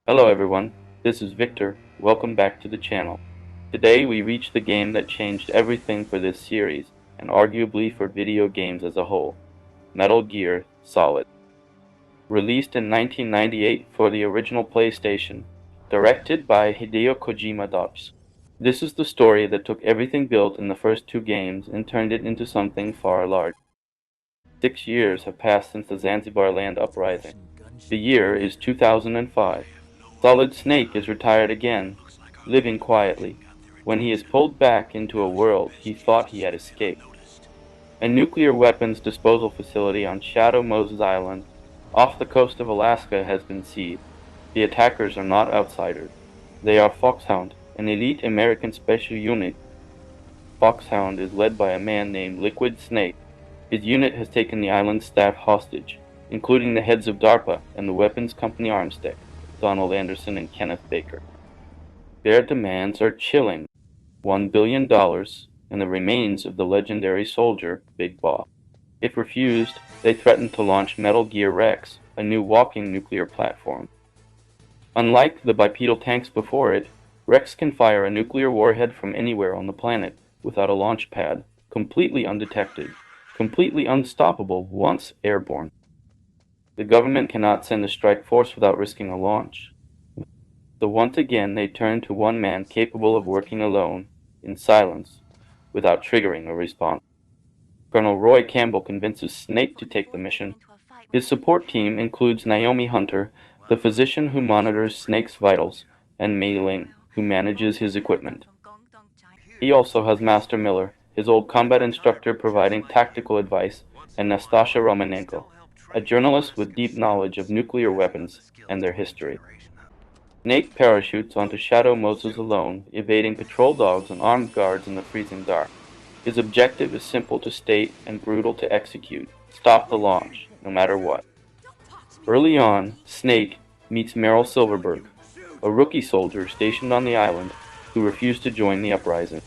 Hello everyone, this is Victor. Welcome back to the channel. Today we reach the game that changed everything for this series, and arguably for video games as a whole, Metal Gear Solid. Released in 1998 for the original PlayStation, directed by Hideo Kojima. This is the story that took everything built in the first two games and turned it into something far larger. 6 years have passed since the Zanzibar land uprising. The year is 2005. Solid Snake is retired again, living quietly, when he is pulled back into a world he thought he had escaped. A nuclear weapons disposal facility on Shadow Moses Island, off the coast of Alaska, has been seized. The attackers are not outsiders. They are Foxhound, an elite American special unit. Foxhound is led by a man named Liquid Snake. His unit has taken the island's staff hostage, including the heads of DARPA and the Weapons Company Armstead, Donald Anderson and Kenneth Baker. Their demands are chilling: $1 billion and the remains of the legendary soldier, Big Boss. If refused, they threaten to launch Metal Gear Rex, a new walking nuclear platform. Unlike the bipedal tanks before it, Rex can fire a nuclear warhead from anywhere on the planet without a launch pad, completely undetected, completely unstoppable once airborne. The government cannot send a strike force without risking a launch. So once again they turn to one man capable of working alone, in silence, without triggering a response. Colonel Roy Campbell convinces Snake to take the mission. His support team includes Naomi Hunter, the physician who monitors Snake's vitals, and Mei Ling, who manages his equipment. He also has Master Miller, his old combat instructor, providing tactical advice, and Nastasha Romanenko, a journalist with deep knowledge of nuclear weapons and their history. Snake parachutes onto Shadow Moses alone, evading patrol dogs and armed guards in the freezing dark. His objective is simple to state and brutal to execute: stop the launch, no matter what. Early on, Snake meets Meryl Silverberg, a rookie soldier stationed on the island who refused to join the uprising.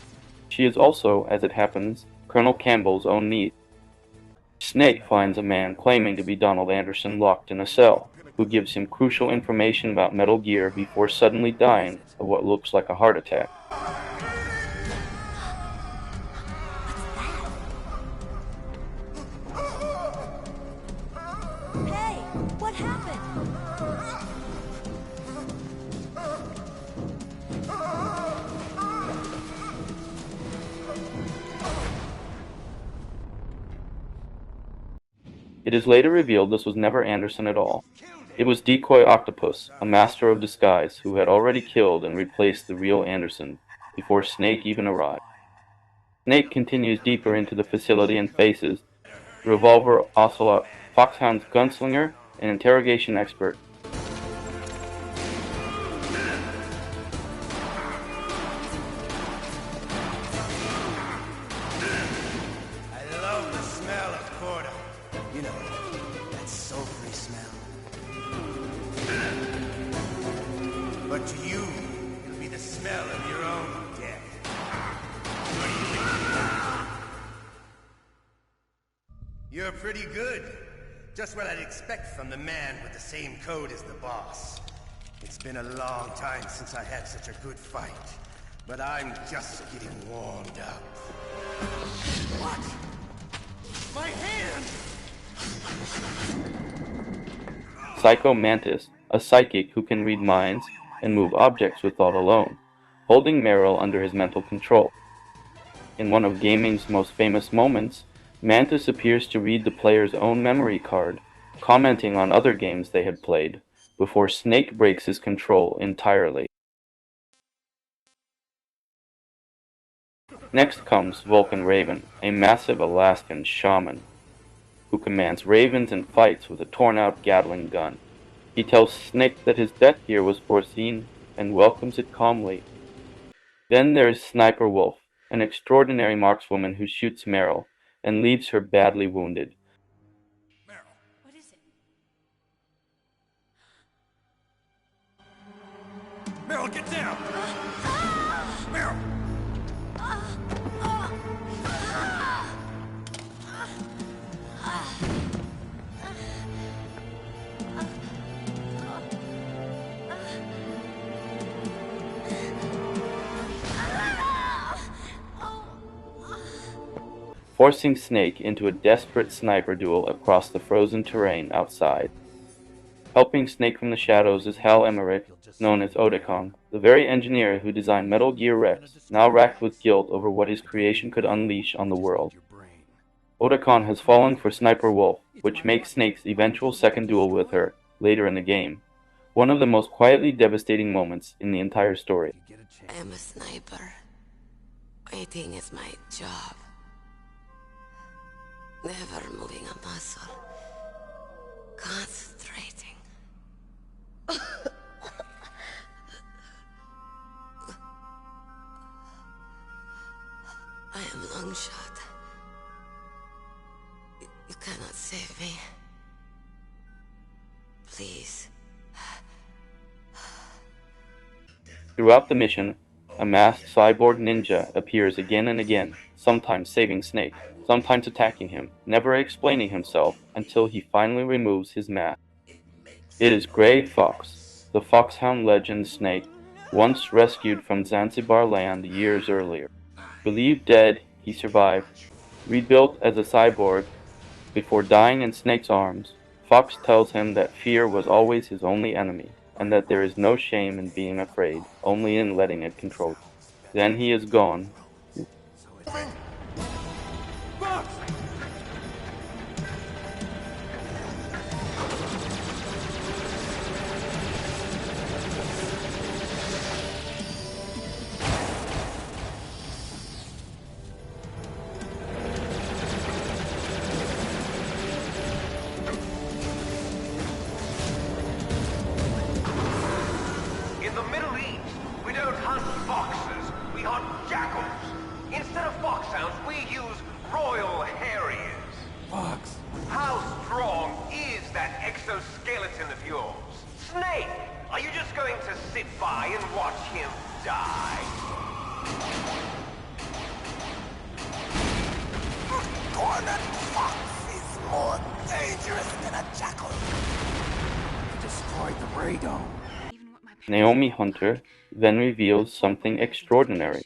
She is also, as it happens, Colonel Campbell's own niece. Snake finds a man claiming to be Donald Anderson locked in a cell, who gives him crucial information about Metal Gear before suddenly dying of what looks like a heart attack. Hey, what happened? It is later revealed this was never Anderson at all. It was Decoy Octopus, a master of disguise, who had already killed and replaced the real Anderson before Snake even arrived. Snake continues deeper into the facility and faces Revolver Ocelot, Foxhound's gunslinger and interrogation expert. I love the smell of Corda. You know, that sulfury smell. But to you, it'll be the smell of your own death. What do you think? You're pretty good. Just what I'd expect from the man with the same code as the boss. It's been a long time since I had such a good fight, but I'm just getting warmed up. What? My hand! Psycho Mantis, a psychic who can read minds and move objects with thought alone, holding Meryl under his mental control. In one of gaming's most famous moments, Mantis appears to read the player's own memory card, commenting on other games they had played, before Snake breaks his control entirely. Next comes Vulcan Raven, a massive Alaskan shaman, who commands ravens and fights with a torn-out Gatling gun. He tells Snake that his death here was foreseen and welcomes it calmly. Then there is Sniper Wolf, an extraordinary markswoman who shoots Meryl and leaves her badly wounded. What is it? Meryl, get down! Meryl! forcing Snake into a desperate sniper duel across the frozen terrain outside. Helping Snake from the shadows is Hal Emmerich, known as Otacon, the very engineer who designed Metal Gear Rex, now racked with guilt over what his creation could unleash on the world. Otacon has fallen for Sniper Wolf, which makes Snake's eventual second duel with her, later in the game, one of the most quietly devastating moments in the entire story. I'm a sniper. Waiting is my job. Never moving a muscle. Concentrating. I am Longshot. You cannot save me. Please. Throughout the mission, a masked cyborg ninja appears again and again, sometimes saving Snake, sometimes attacking him, never explaining himself until he finally removes his mask. It is Gray Fox, the foxhound legend Snake, once rescued from Zanzibar land years earlier. Believed dead, he survived. Rebuilt as a cyborg, before dying in Snake's arms, Fox tells him that fear was always his only enemy, and that there is no shame in being afraid, only in letting it control you. Then he is gone. In the Middle East, we don't hunt foxes, we hunt jackals. Instead of foxhounds, we use Royal Harriers. Fox. How strong is that exoskeleton of yours? Snake, are you just going to sit by and watch him die? A cornered fox is more dangerous than a jackal. Destroyed the radome. Naomi Hunter then reveals something extraordinary.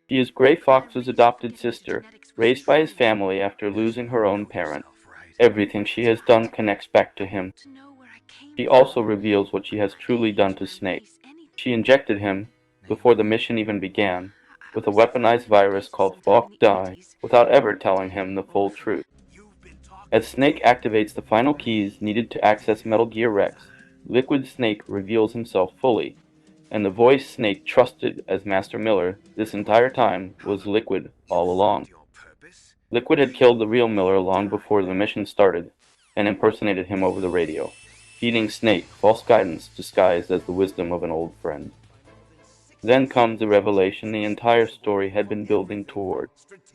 She is Gray Fox's adopted sister, raised by his family after losing her own parent. Everything she has done connects back to him. She also reveals what she has truly done to Snake. She injected him, before the mission even began, with a weaponized virus called Falk Die, without ever telling him the full truth. As Snake activates the final keys needed to access Metal Gear Rex, Liquid Snake reveals himself fully, and the voice Snake trusted as Master Miller this entire time was Liquid all along. Liquid had killed the real Miller long before the mission started, and impersonated him over the radio, feeding Snake false guidance disguised as the wisdom of an old friend. Then comes the revelation the entire story had been building toward.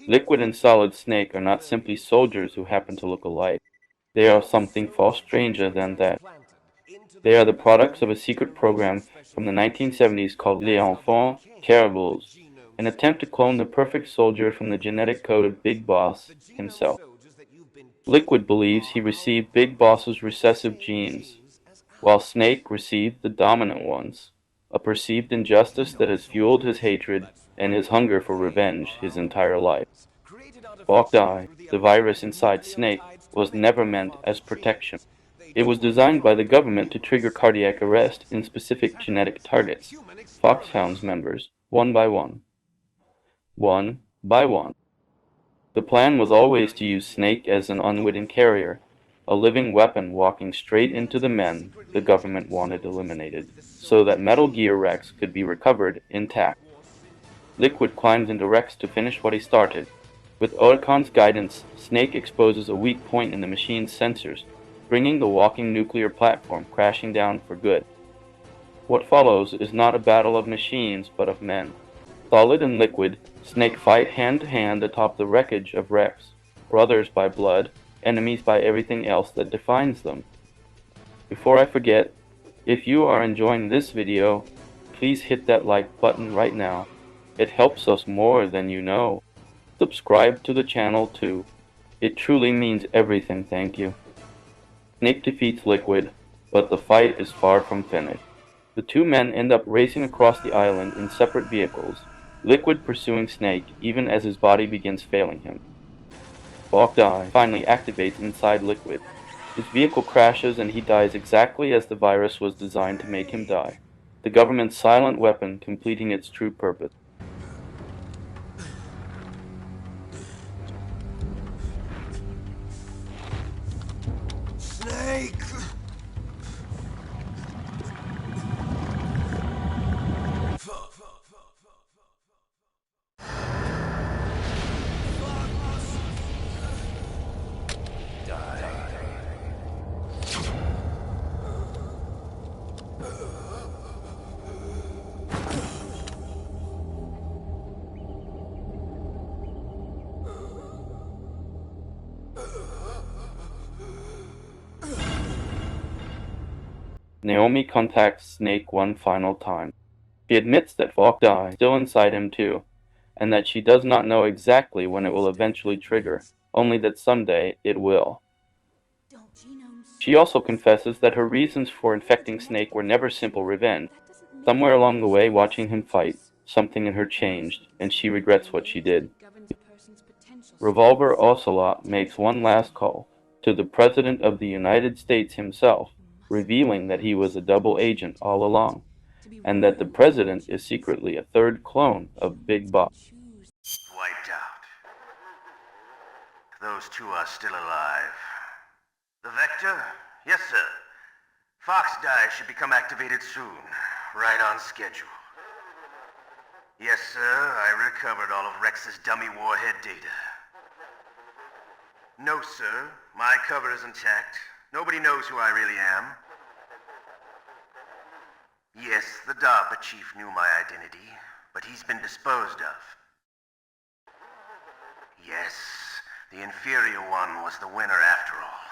Liquid and Solid Snake are not simply soldiers who happen to look alike. They are something far stranger than that. They are the products of a secret program from the 1970s called Les Infiltrables, an attempt to clone the perfect soldier from the genetic code of Big Boss himself. Liquid believes he received Big Boss's recessive genes, while Snake received the dominant ones, a perceived injustice that has fueled his hatred and his hunger for revenge his entire life. Falk Die, the virus inside Snake, was never meant as protection. It was designed by the government to trigger cardiac arrest in specific genetic targets, Foxhound's members, one by one. One by one. The plan was always to use Snake as an unwitting carrier, a living weapon walking straight into the men the government wanted eliminated, so that Metal Gear Rex could be recovered intact. Liquid climbs into Rex to finish what he started. With Otacon's guidance, Snake exposes a weak point in the machine's sensors, bringing the walking nuclear platform crashing down for good. What follows is not a battle of machines, but of men. Solid and Liquid, Snake fight hand-to-hand atop the wreckage of Rex, brothers by blood, enemies by everything else that defines them. Before I forget, if you are enjoying this video, please hit that like button right now. It helps us more than you know. Subscribe to the channel too. It truly means everything, thank you. Snake defeats Liquid, but the fight is far from finished. The two men end up racing across the island in separate vehicles, Liquid pursuing Snake even as his body begins failing him. Bogdai finally activates inside Liquid. His vehicle crashes and he dies exactly as the virus was designed to make him die. The government's silent weapon completing its true purpose. Snake! Naomi contacts Snake one final time. She admits that Bogdai is still inside him too, and that she does not know exactly when it will eventually trigger, only that someday it will. She also confesses that her reasons for infecting Snake were never simple revenge. Somewhere along the way, watching him fight, something in her changed, and she regrets what she did. Revolver Ocelot makes one last call to the President of the United States himself, revealing that he was a double agent all along, and that the President is secretly a third clone of Big Boss. Wiped out. Those two are still alive. The Vector? Yes, sir. Fox Die should become activated soon. Right on schedule. Yes, sir. I recovered all of Rex's dummy warhead data. No, sir. My cover is intact. Nobody knows who I really am. Yes, the DARPA chief knew my identity, but he's been disposed of. Yes, the inferior one was the winner after all.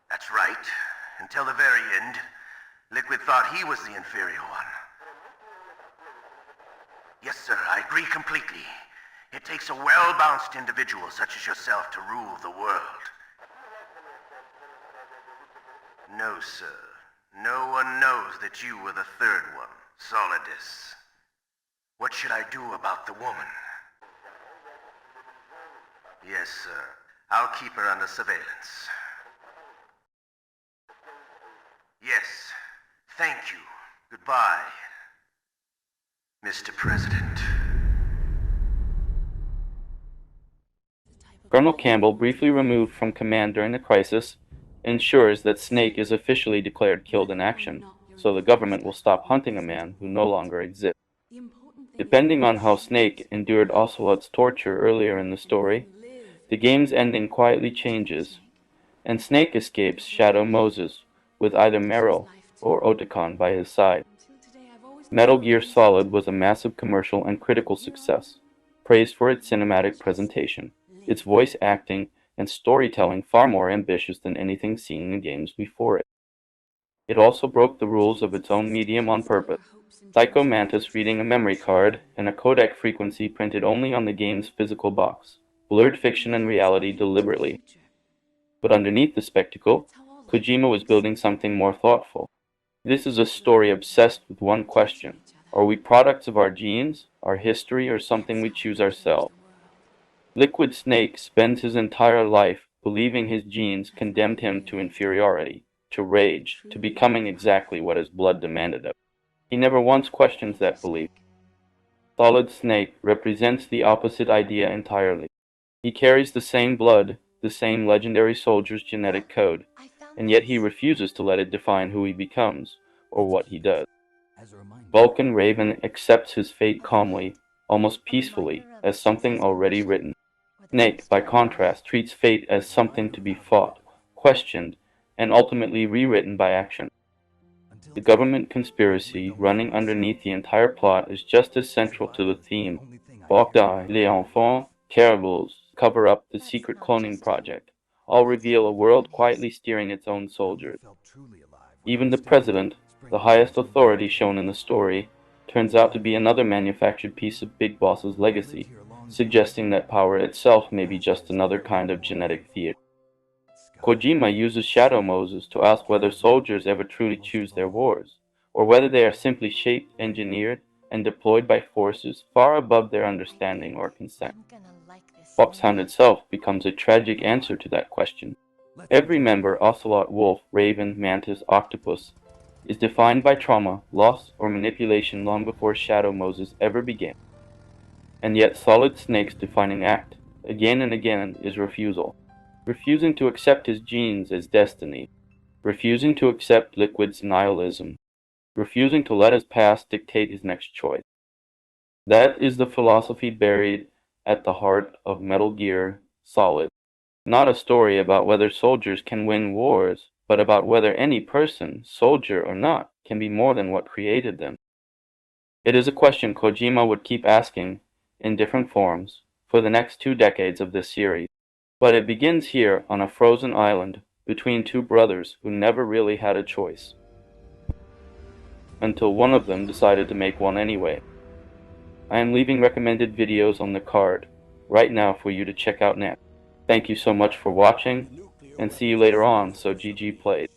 That's right. Until the very end, Liquid thought he was the inferior one. Yes, sir, I agree completely. It takes a well-balanced individual such as yourself to rule the world. No, sir. No one knows that you were the third one, Solidus. What should I do about the woman? Yes, sir. I'll keep her under surveillance. Yes. Thank you. Goodbye, Mr. President. Colonel Campbell, briefly removed from command during the crisis, ensures that Snake is officially declared killed in action, so the government will stop hunting a man who no longer exists. Depending on how Snake endured Ocelot's torture earlier in the story, the game's ending quietly changes, and Snake escapes Shadow Moses with either Meryl or Otacon by his side. Metal Gear Solid was a massive commercial and critical success, praised for its cinematic presentation, its voice acting, and storytelling far more ambitious than anything seen in games before it. It also broke the rules of its own medium on purpose. Psycho Mantis reading a memory card and a codec frequency printed only on the game's physical box, blurred fiction and reality deliberately. But underneath the spectacle, Kojima was building something more thoughtful. This is a story obsessed with one question: are we products of our genes, our history, or something we choose ourselves? Liquid Snake spends his entire life believing his genes condemned him to inferiority, to rage, to becoming exactly what his blood demanded of him. He never once questions that belief. Solid Snake represents the opposite idea entirely. He carries the same blood, the same legendary soldier's genetic code, and yet he refuses to let it define who he becomes, or what he does. Vulcan Raven accepts his fate calmly, almost peacefully, as something already written. Snake, by contrast, treats fate as something to be fought, questioned, and ultimately rewritten by action. The government conspiracy running underneath the entire plot is just as central to the theme. Bogdai, Les Enfants, Terribles cover up the secret cloning project, all reveal a world quietly steering its own soldiers. Even the president, the highest authority shown in the story, turns out to be another manufactured piece of Big Boss's legacy, suggesting that power itself may be just another kind of genetic theater. Kojima uses Shadow Moses to ask whether soldiers ever truly choose their wars, or whether they are simply shaped, engineered, and deployed by forces far above their understanding or consent. Foxhound itself becomes a tragic answer to that question. Every member, Ocelot, Wolf, Raven, Mantis, Octopus, is defined by trauma, loss, or manipulation long before Shadow Moses ever began. And yet Solid Snake's defining act, again and again, is refusal. Refusing to accept his genes as destiny. Refusing to accept Liquid's nihilism. Refusing to let his past dictate his next choice. That is the philosophy buried at the heart of Metal Gear Solid. Not a story about whether soldiers can win wars, but about whether any person, soldier or not, can be more than what created them. It is a question Kojima would keep asking, in different forms, for the next 2 decades of this series. But it begins here on a frozen island between two brothers who never really had a choice. Until one of them decided to make one anyway. I am leaving recommended videos on the card right now for you to check out next. Thank you so much for watching, and see you later on, so GG played.